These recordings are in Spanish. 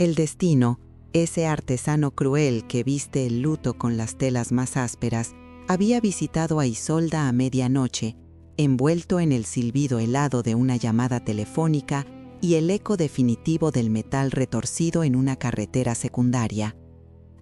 El destino, ese artesano cruel que viste el luto con las telas más ásperas, había visitado a Isolda a medianoche, envuelto en el silbido helado de una llamada telefónica y el eco definitivo del metal retorcido en una carretera secundaria.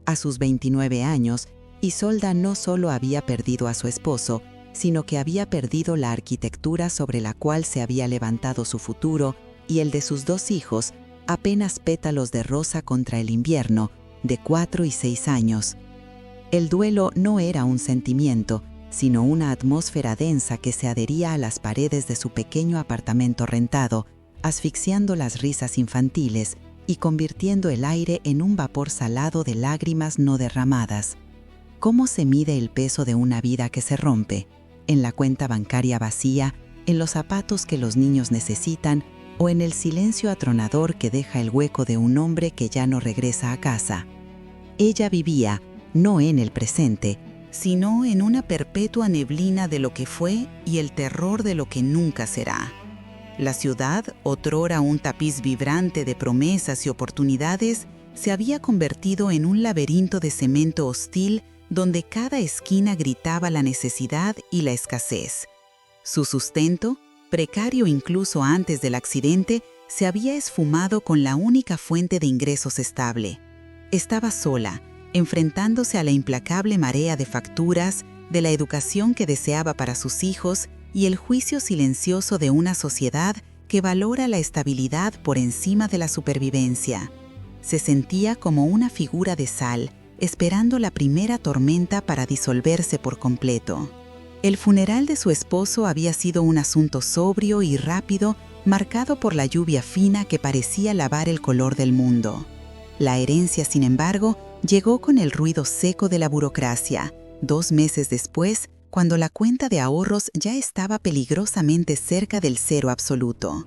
A sus 29 años, Isolda no solo había perdido a su esposo, sino que había perdido la arquitectura sobre la cual se había levantado su futuro y el de sus 2 hijos, apenas pétalos de rosa contra el invierno, de 4 y 6 años. El duelo no era un sentimiento, sino una atmósfera densa que se adhería a las paredes de su pequeño apartamento rentado, asfixiando las risas infantiles y convirtiendo el aire en un vapor salado de lágrimas no derramadas. ¿Cómo se mide el peso de una vida que se rompe? ¿En la cuenta bancaria vacía, en los zapatos que los niños necesitan o en el silencio atronador que deja el hueco de un hombre que ya no regresa a casa? Ella vivía, no en el presente, sino en una perpetua neblina de lo que fue y el terror de lo que nunca será. La ciudad, otrora un tapiz vibrante de promesas y oportunidades, se había convertido en un laberinto de cemento hostil donde cada esquina gritaba la necesidad y la escasez. Su sustento, precario incluso antes del accidente, se había esfumado con la única fuente de ingresos estable. Estaba sola, enfrentándose a la implacable marea de facturas, de la educación que deseaba para sus hijos y el juicio silencioso de una sociedad que valora la estabilidad por encima de la supervivencia. Se sentía como una figura de sal, esperando la primera tormenta para disolverse por completo. El funeral de su esposo había sido un asunto sobrio y rápido, marcado por la lluvia fina que parecía lavar el color del mundo. La herencia, sin embargo, llegó con el ruido seco de la burocracia, 2 meses después, cuando la cuenta de ahorros ya estaba peligrosamente cerca del cero absoluto.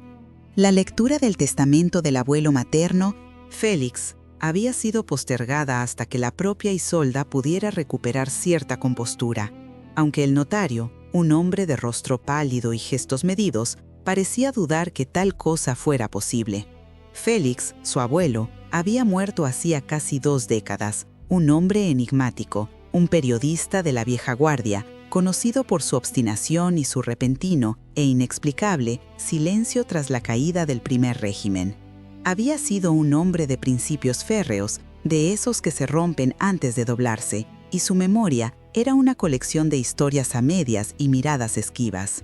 La lectura del testamento del abuelo materno, Félix, había sido postergada hasta que la propia Isolda pudiera recuperar cierta compostura, aunque el notario, un hombre de rostro pálido y gestos medidos, parecía dudar que tal cosa fuera posible. Félix, su abuelo, había muerto hacía casi 2 décadas, un hombre enigmático, un periodista de la vieja guardia, conocido por su obstinación y su repentino e inexplicable silencio tras la caída del primer régimen. Había sido un hombre de principios férreos, de esos que se rompen antes de doblarse, y su memoria era una colección de historias a medias y miradas esquivas.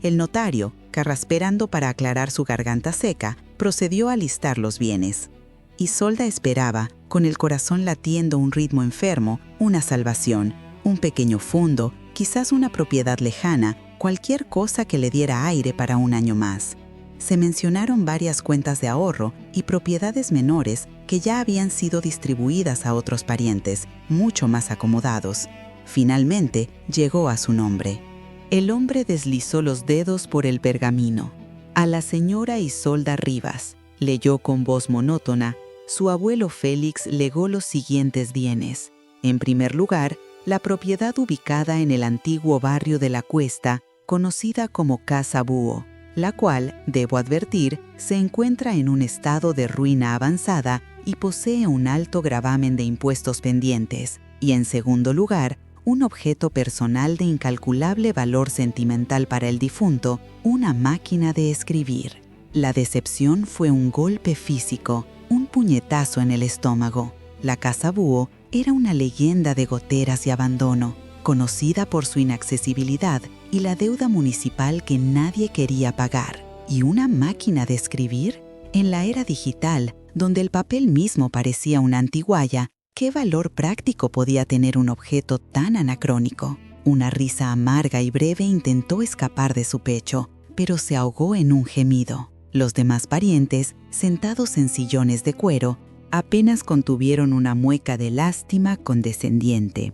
El notario, carraspeando para aclarar su garganta seca, procedió a listar los bienes. Isolda esperaba, con el corazón latiendo un ritmo enfermo, una salvación, un pequeño fondo, quizás una propiedad lejana, cualquier cosa que le diera aire para un año más. Se mencionaron varias cuentas de ahorro y propiedades menores que ya habían sido distribuidas a otros parientes, mucho más acomodados. Finalmente, llegó a su nombre. El hombre deslizó los dedos por el pergamino. A la señora Isolda Rivas, leyó con voz monótona, su abuelo Félix legó los siguientes bienes. En primer lugar, la propiedad ubicada en el antiguo barrio de La Cuesta, conocida como Casa Búho, la cual, debo advertir, se encuentra en un estado de ruina avanzada y posee un alto gravamen de impuestos pendientes. Y en segundo lugar, un objeto personal de incalculable valor sentimental para el difunto, una máquina de escribir. La decepción fue un golpe físico, un puñetazo en el estómago. La Casa Búho era una leyenda de goteras y abandono, conocida por su inaccesibilidad y la deuda municipal que nadie quería pagar. ¿Y una máquina de escribir? En la era digital, donde el papel mismo parecía una antigualla, ¿qué valor práctico podía tener un objeto tan anacrónico? Una risa amarga y breve intentó escapar de su pecho, pero se ahogó en un gemido. Los demás parientes, sentados en sillones de cuero, apenas contuvieron una mueca de lástima condescendiente.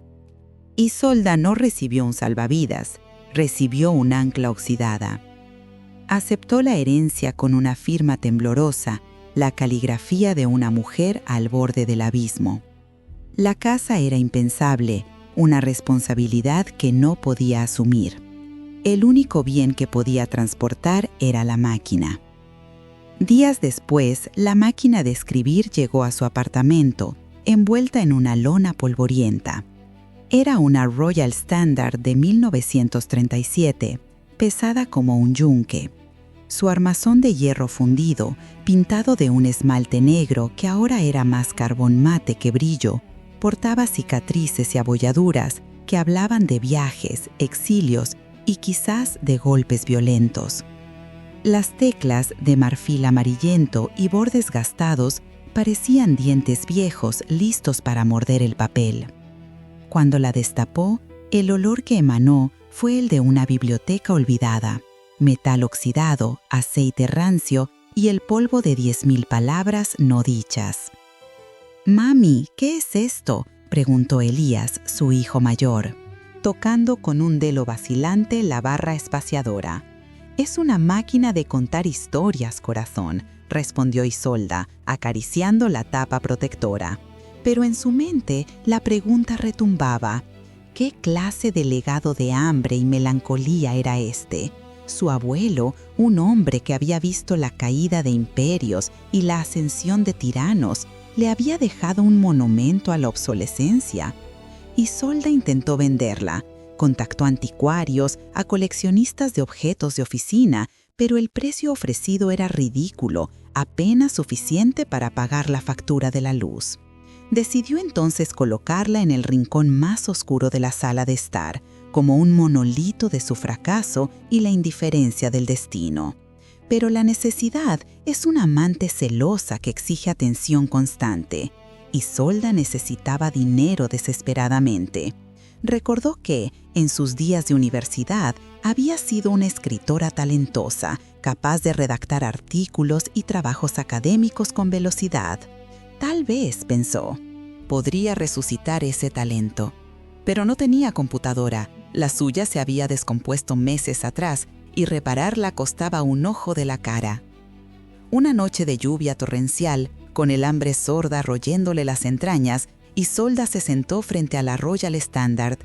Isolda no recibió un salvavidas, recibió un ancla oxidada. Aceptó la herencia con una firma temblorosa, la caligrafía de una mujer al borde del abismo. La casa era impensable, una responsabilidad que no podía asumir. El único bien que podía transportar era la máquina. Días después, la máquina de escribir llegó a su apartamento, envuelta en una lona polvorienta. Era una Royal Standard de 1937, pesada como un yunque. Su armazón de hierro fundido, pintado de un esmalte negro que ahora era más carbón mate que brillo, portaba cicatrices y abolladuras que hablaban de viajes, exilios y quizás de golpes violentos. Las teclas, de marfil amarillento y bordes gastados, parecían dientes viejos listos para morder el papel. Cuando la destapó, el olor que emanó fue el de una biblioteca olvidada, metal oxidado, aceite rancio y el polvo de 10.000 palabras no dichas. «Mami, ¿qué es esto?», preguntó Elías, su hijo mayor, tocando con un dedo vacilante la barra espaciadora. «Es una máquina de contar historias, corazón», respondió Isolda, acariciando la tapa protectora. Pero en su mente la pregunta retumbaba. ¿Qué clase de legado de hambre y melancolía era este? Su abuelo, un hombre que había visto la caída de imperios y la ascensión de tiranos, le había dejado un monumento a la obsolescencia. Isolda intentó venderla. Contactó a anticuarios, a coleccionistas de objetos de oficina, pero el precio ofrecido era ridículo, apenas suficiente para pagar la factura de la luz. Decidió entonces colocarla en el rincón más oscuro de la sala de estar, como un monolito de su fracaso y la indiferencia del destino. Pero la necesidad es una amante celosa que exige atención constante. Isolda necesitaba dinero desesperadamente. Recordó que, en sus días de universidad, había sido una escritora talentosa, capaz de redactar artículos y trabajos académicos con velocidad. Tal vez, pensó, podría resucitar ese talento. Pero no tenía computadora. La suya se había descompuesto meses atrás y repararla costaba un ojo de la cara. Una noche de lluvia torrencial, con el hambre sorda royéndole las entrañas, Isolda se sentó frente a la Royal Standard.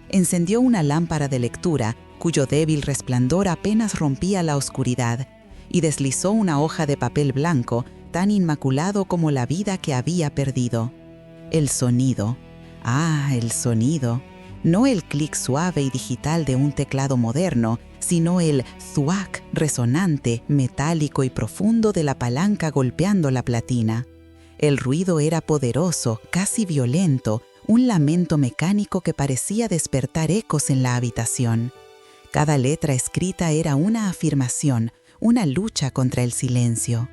Encendió una lámpara de lectura, cuyo débil resplandor apenas rompía la oscuridad, y deslizó una hoja de papel blanco, tan inmaculado como la vida que había perdido. El sonido. Ah, el sonido. No el clic suave y digital de un teclado moderno, sino el zuac resonante, metálico y profundo de la palanca golpeando la platina. El ruido era poderoso, casi violento, un lamento mecánico que parecía despertar ecos en la habitación. Cada letra escrita era una afirmación, una lucha contra el silencio.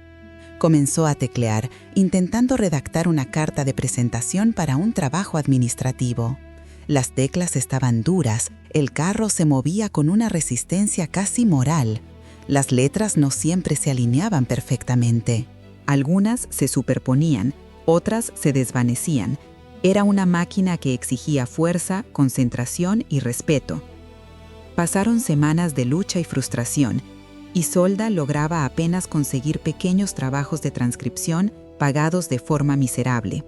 Comenzó a teclear, intentando redactar una carta de presentación para un trabajo administrativo. Las teclas estaban duras, el carro se movía con una resistencia casi moral. Las letras no siempre se alineaban perfectamente. Algunas se superponían, otras se desvanecían. Era una máquina que exigía fuerza, concentración y respeto. Pasaron semanas de lucha y frustración. Isolda lograba apenas conseguir pequeños trabajos de transcripción pagados de forma miserable.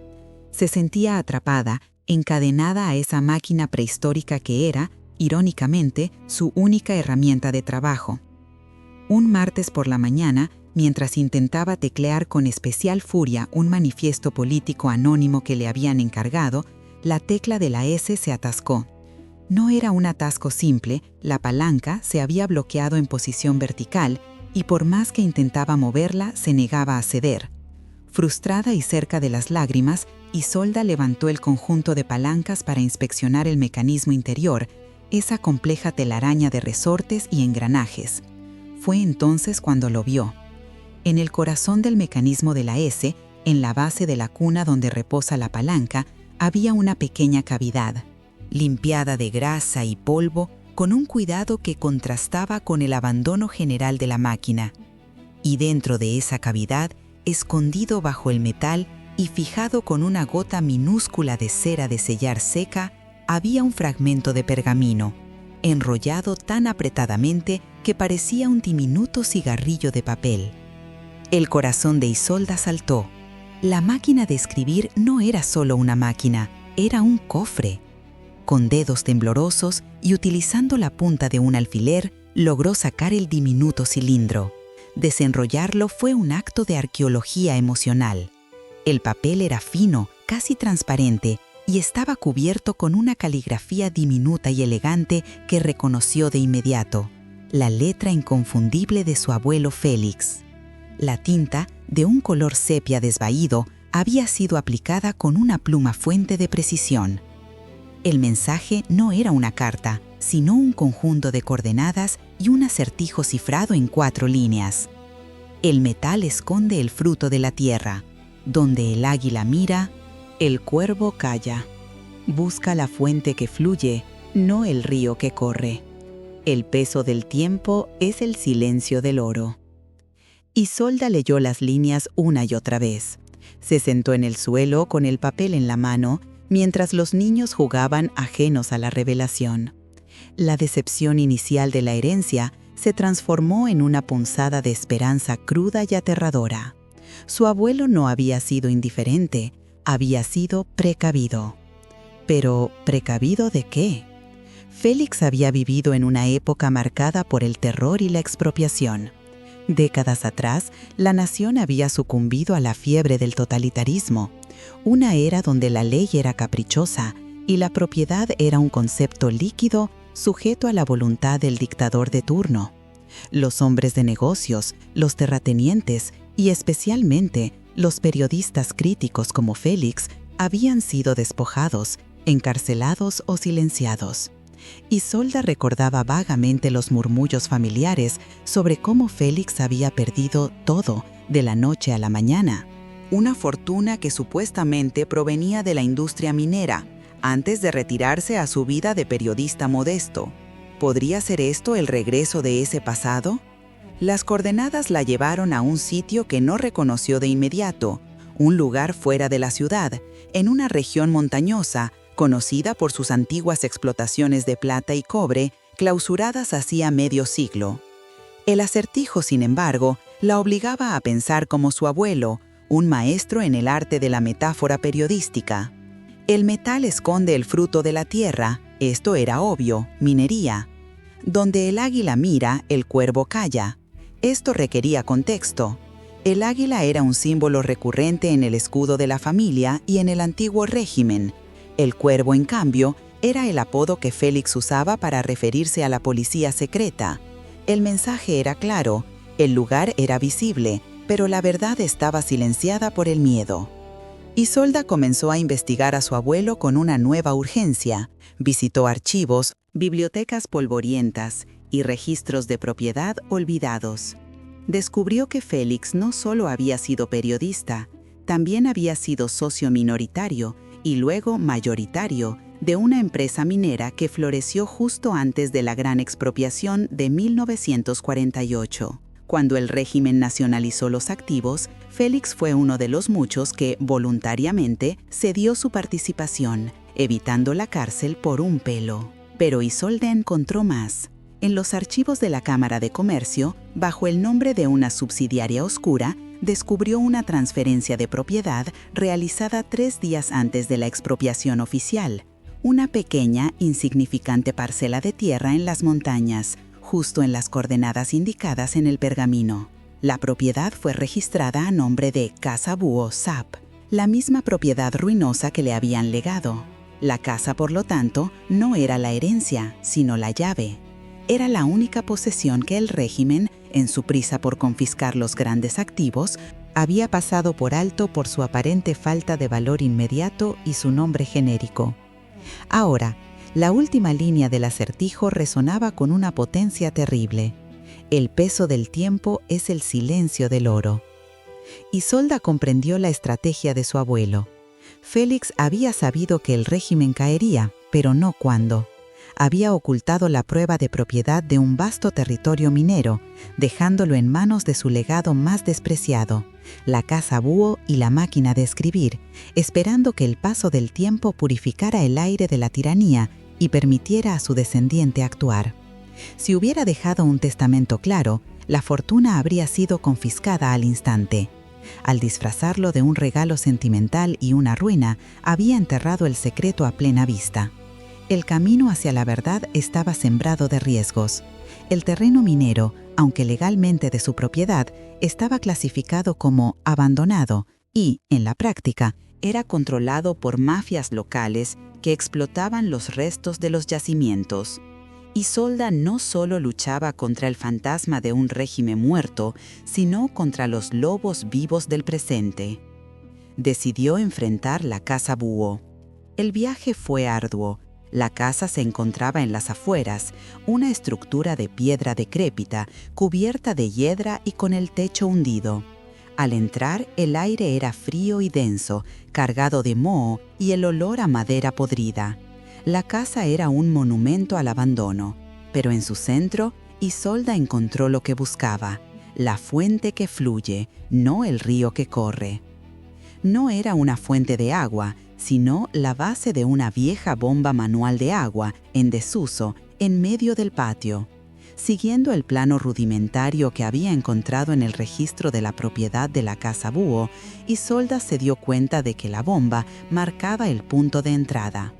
Se sentía atrapada, encadenada a esa máquina prehistórica que era, irónicamente, su única herramienta de trabajo. Un martes por la mañana, mientras intentaba teclear con especial furia un manifiesto político anónimo que le habían encargado, la tecla de la S se atascó. No era un atasco simple, la palanca se había bloqueado en posición vertical y por más que intentaba moverla, se negaba a ceder. Frustrada y cerca de las lágrimas, Isolda levantó el conjunto de palancas para inspeccionar el mecanismo interior, esa compleja telaraña de resortes y engranajes. Fue entonces cuando lo vio. En el corazón del mecanismo de la S, en la base de la cuna donde reposa la palanca, había una pequeña cavidad, limpiada de grasa y polvo, con un cuidado que contrastaba con el abandono general de la máquina. Y dentro de esa cavidad, escondido bajo el metal y fijado con una gota minúscula de cera de sellar seca, había un fragmento de pergamino, enrollado tan apretadamente que parecía un diminuto cigarrillo de papel. El corazón de Isolda saltó. La máquina de escribir no era solo una máquina, era un cofre. Con dedos temblorosos y utilizando la punta de un alfiler, logró sacar el diminuto cilindro. Desenrollarlo fue un acto de arqueología emocional. El papel era fino, casi transparente, y estaba cubierto con una caligrafía diminuta y elegante que reconoció de inmediato: la letra inconfundible de su abuelo Félix. La tinta, de un color sepia desvaído, había sido aplicada con una pluma fuente de precisión. El mensaje no era una carta, sino un conjunto de coordenadas y un acertijo cifrado en 4 líneas. El metal esconde el fruto de la tierra. Donde el águila mira, el cuervo calla. Busca la fuente que fluye, no el río que corre. El peso del tiempo es el silencio del oro. Isolda leyó las líneas una y otra vez. Se sentó en el suelo con el papel en la mano, mientras los niños jugaban ajenos a la revelación. La decepción inicial de la herencia se transformó en una punzada de esperanza cruda y aterradora. Su abuelo no había sido indiferente, había sido precavido. Pero, ¿precavido de qué? Félix había vivido en una época marcada por el terror y la expropiación. Décadas atrás, la nación había sucumbido a la fiebre del totalitarismo, una era donde la ley era caprichosa y la propiedad era un concepto líquido sujeto a la voluntad del dictador de turno. Los hombres de negocios, los terratenientes y especialmente los periodistas críticos como Félix habían sido despojados, encarcelados o silenciados. Isolda recordaba vagamente los murmullos familiares sobre cómo Félix había perdido todo de la noche a la mañana. Una fortuna que supuestamente provenía de la industria minera, antes de retirarse a su vida de periodista modesto. ¿Podría ser esto el regreso de ese pasado? Las coordenadas la llevaron a un sitio que no reconoció de inmediato, un lugar fuera de la ciudad, en una región montañosa, conocida por sus antiguas explotaciones de plata y cobre, clausuradas hacía medio siglo. El acertijo, sin embargo, la obligaba a pensar como su abuelo, un maestro en el arte de la metáfora periodística. El metal esconde el fruto de la tierra, esto era obvio, minería. Donde el águila mira, el cuervo calla. Esto requería contexto. El águila era un símbolo recurrente en el escudo de la familia y en el antiguo régimen. El cuervo, en cambio, era el apodo que Félix usaba para referirse a la policía secreta. El mensaje era claro, el lugar era visible, pero la verdad estaba silenciada por el miedo. Isolda comenzó a investigar a su abuelo con una nueva urgencia. Visitó archivos, bibliotecas polvorientas y registros de propiedad olvidados. Descubrió que Félix no solo había sido periodista, también había sido socio minoritario y luego mayoritario de una empresa minera que floreció justo antes de la gran expropiación de 1948. Cuando el régimen nacionalizó los activos, Félix fue uno de los muchos que, voluntariamente, cedió su participación, evitando la cárcel por un pelo. Pero Isolda encontró más. En los archivos de la Cámara de Comercio, bajo el nombre de una subsidiaria oscura, descubrió una transferencia de propiedad realizada 3 días antes de la expropiación oficial. Una pequeña, insignificante parcela de tierra en las montañas, justo en las coordenadas indicadas en el pergamino. La propiedad fue registrada a nombre de Casa Búho Sap, la misma propiedad ruinosa que le habían legado. La casa, por lo tanto, no era la herencia, sino la llave. Era la única posesión que el régimen, en su prisa por confiscar los grandes activos, había pasado por alto por su aparente falta de valor inmediato y su nombre genérico. Ahora, la última línea del acertijo resonaba con una potencia terrible. El peso del tiempo es el silencio del oro. Isolda comprendió la estrategia de su abuelo. Félix había sabido que el régimen caería, pero no cuándo. Había ocultado la prueba de propiedad de un vasto territorio minero, dejándolo en manos de su legado más despreciado, la Casa Búho y la máquina de escribir, esperando que el paso del tiempo purificara el aire de la tiranía y permitiera a su descendiente actuar. Si hubiera dejado un testamento claro, la fortuna habría sido confiscada al instante. Al disfrazarlo de un regalo sentimental y una ruina, había enterrado el secreto a plena vista. El camino hacia la verdad estaba sembrado de riesgos. El terreno minero, aunque legalmente de su propiedad, estaba clasificado como abandonado y, en la práctica, era controlado por mafias locales que explotaban los restos de los yacimientos. Isolda no solo luchaba contra el fantasma de un régimen muerto, sino contra los lobos vivos del presente. Decidió enfrentar la Casa Búho. El viaje fue arduo. La casa se encontraba en las afueras, una estructura de piedra decrépita, cubierta de hiedra y con el techo hundido. Al entrar, el aire era frío y denso, cargado de moho y el olor a madera podrida. La casa era un monumento al abandono, pero en su centro, Isolda encontró lo que buscaba: la fuente que fluye, no el río que corre. No era una fuente de agua, sino la base de una vieja bomba manual de agua, en desuso, en medio del patio. Siguiendo el plano rudimentario que había encontrado en el registro de la propiedad de la Casa Búho, Isolda se dio cuenta de que la bomba marcaba el punto de entrada.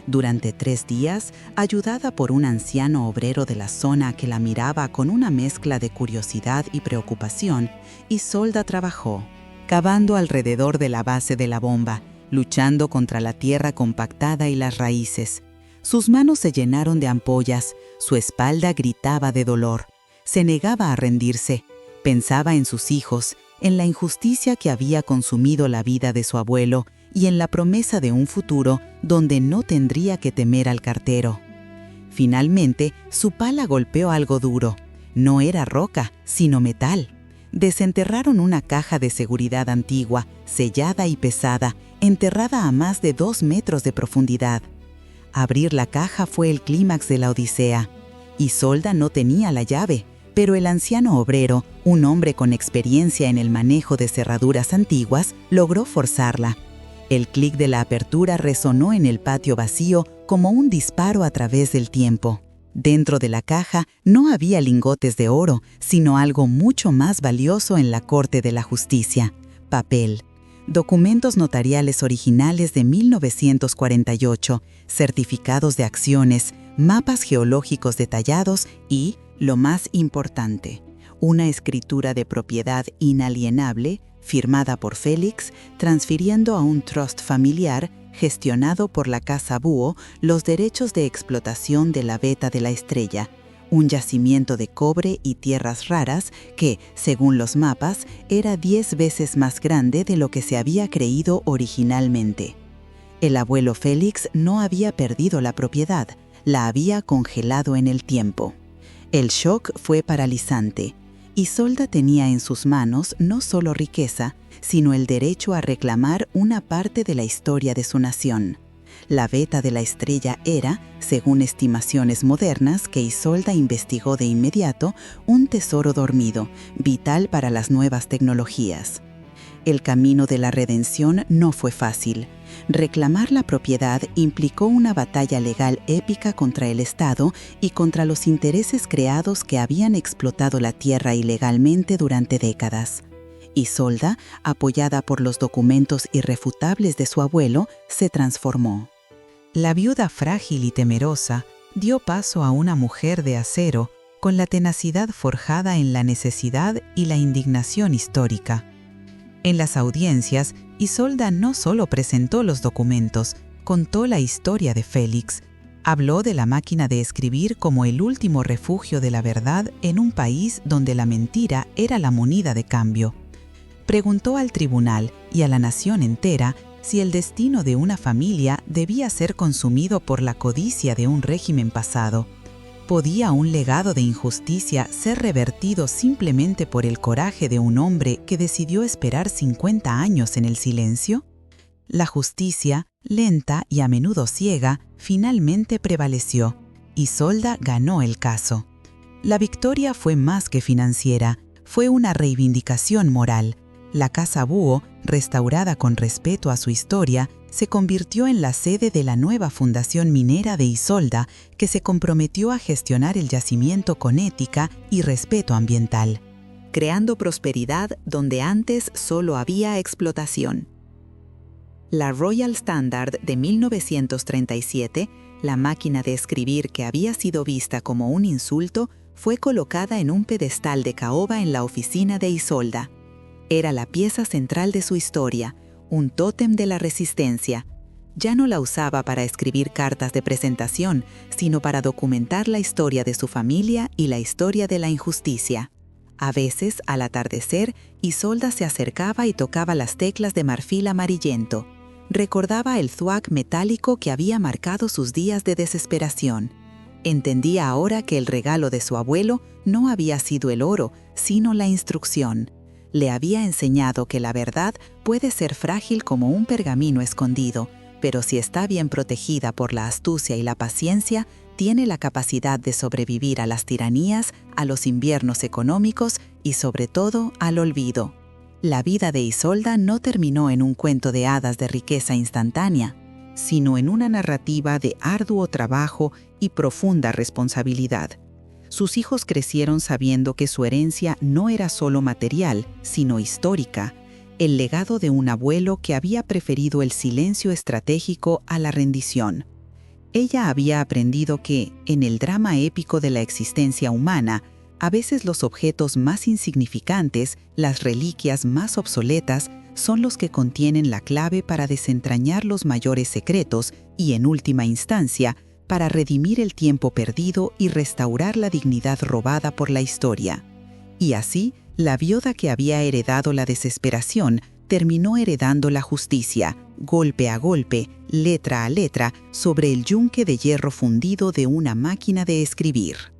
Durante 3 días, ayudada por un anciano obrero de la zona que la miraba con una mezcla de curiosidad y preocupación, Isolda trabajó, cavando alrededor de la base de la bomba, luchando contra la tierra compactada y las raíces. Sus manos se llenaron de ampollas, su espalda gritaba de dolor. Se negaba a rendirse. Pensaba en sus hijos, en la injusticia que había consumido la vida de su abuelo y en la promesa de un futuro donde no tendría que temer al cartero. Finalmente, su pala golpeó algo duro. No era roca, sino metal. Desenterraron una caja de seguridad antigua, sellada y pesada, enterrada a más de 2 metros de profundidad. Abrir la caja fue el clímax de la odisea. Isolda no tenía la llave, pero el anciano obrero, un hombre con experiencia en el manejo de cerraduras antiguas, logró forzarla. El clic de la apertura resonó en el patio vacío como un disparo a través del tiempo. Dentro de la caja no había lingotes de oro, sino algo mucho más valioso en la Corte de la Justicia: papel. Documentos notariales originales de 1948, certificados de acciones, mapas geológicos detallados y, lo más importante, una escritura de propiedad inalienable firmada por Félix, transfiriendo a un trust familiar gestionado por la Casa Búho los derechos de explotación de la Veta de la Estrella, un yacimiento de cobre y tierras raras que, según los mapas, era 10 veces más grande de lo que se había creído originalmente. El abuelo Félix no había perdido la propiedad, la había congelado en el tiempo. El shock fue paralizante. Isolda tenía en sus manos no solo riqueza, sino el derecho a reclamar una parte de la historia de su nación. La Veta de la Estrella era, según estimaciones modernas que Isolda investigó de inmediato, un tesoro dormido, vital para las nuevas tecnologías. El camino de la redención no fue fácil. Reclamar la propiedad implicó una batalla legal épica contra el Estado y contra los intereses creados que habían explotado la tierra ilegalmente durante décadas. Isolda, apoyada por los documentos irrefutables de su abuelo, se transformó. La viuda frágil y temerosa dio paso a una mujer de acero con la tenacidad forjada en la necesidad y la indignación histórica. En las audiencias, Isolda no solo presentó los documentos, contó la historia de Félix, habló de la máquina de escribir como el último refugio de la verdad en un país donde la mentira era la moneda de cambio. Preguntó al tribunal y a la nación entera si el destino de una familia debía ser consumido por la codicia de un régimen pasado. ¿Podía un legado de injusticia ser revertido simplemente por el coraje de un hombre que decidió esperar 50 años en el silencio? La justicia, lenta y a menudo ciega, finalmente prevaleció. Isolda ganó el caso. La victoria fue más que financiera, fue una reivindicación moral. La Casa Búho, restaurada con respeto a su historia, se convirtió en la sede de la nueva fundación minera de Isolda, que se comprometió a gestionar el yacimiento con ética y respeto ambiental, creando prosperidad donde antes solo había explotación. La Royal Standard de 1937, la máquina de escribir que había sido vista como un insulto, fue colocada en un pedestal de caoba en la oficina de Isolda. Era la pieza central de su historia, un tótem de la resistencia. Ya no la usaba para escribir cartas de presentación, sino para documentar la historia de su familia y la historia de la injusticia. A veces, al atardecer, Isolda se acercaba y tocaba las teclas de marfil amarillento. Recordaba el thwack metálico que había marcado sus días de desesperación. Entendía ahora que el regalo de su abuelo no había sido el oro, sino la instrucción. Le había enseñado que la verdad puede ser frágil como un pergamino escondido, pero si está bien protegida por la astucia y la paciencia, tiene la capacidad de sobrevivir a las tiranías, a los inviernos económicos y sobre todo al olvido. La vida de Isolda no terminó en un cuento de hadas de riqueza instantánea, sino en una narrativa de arduo trabajo y profunda responsabilidad. Sus hijos crecieron sabiendo que su herencia no era solo material, sino histórica, el legado de un abuelo que había preferido el silencio estratégico a la rendición. Ella había aprendido que, en el drama épico de la existencia humana, a veces los objetos más insignificantes, las reliquias más obsoletas, son los que contienen la clave para desentrañar los mayores secretos y, en última instancia, para redimir el tiempo perdido y restaurar la dignidad robada por la historia. Y así, la viuda que había heredado la desesperación terminó heredando la justicia, golpe a golpe, letra a letra, sobre el yunque de hierro fundido de una máquina de escribir.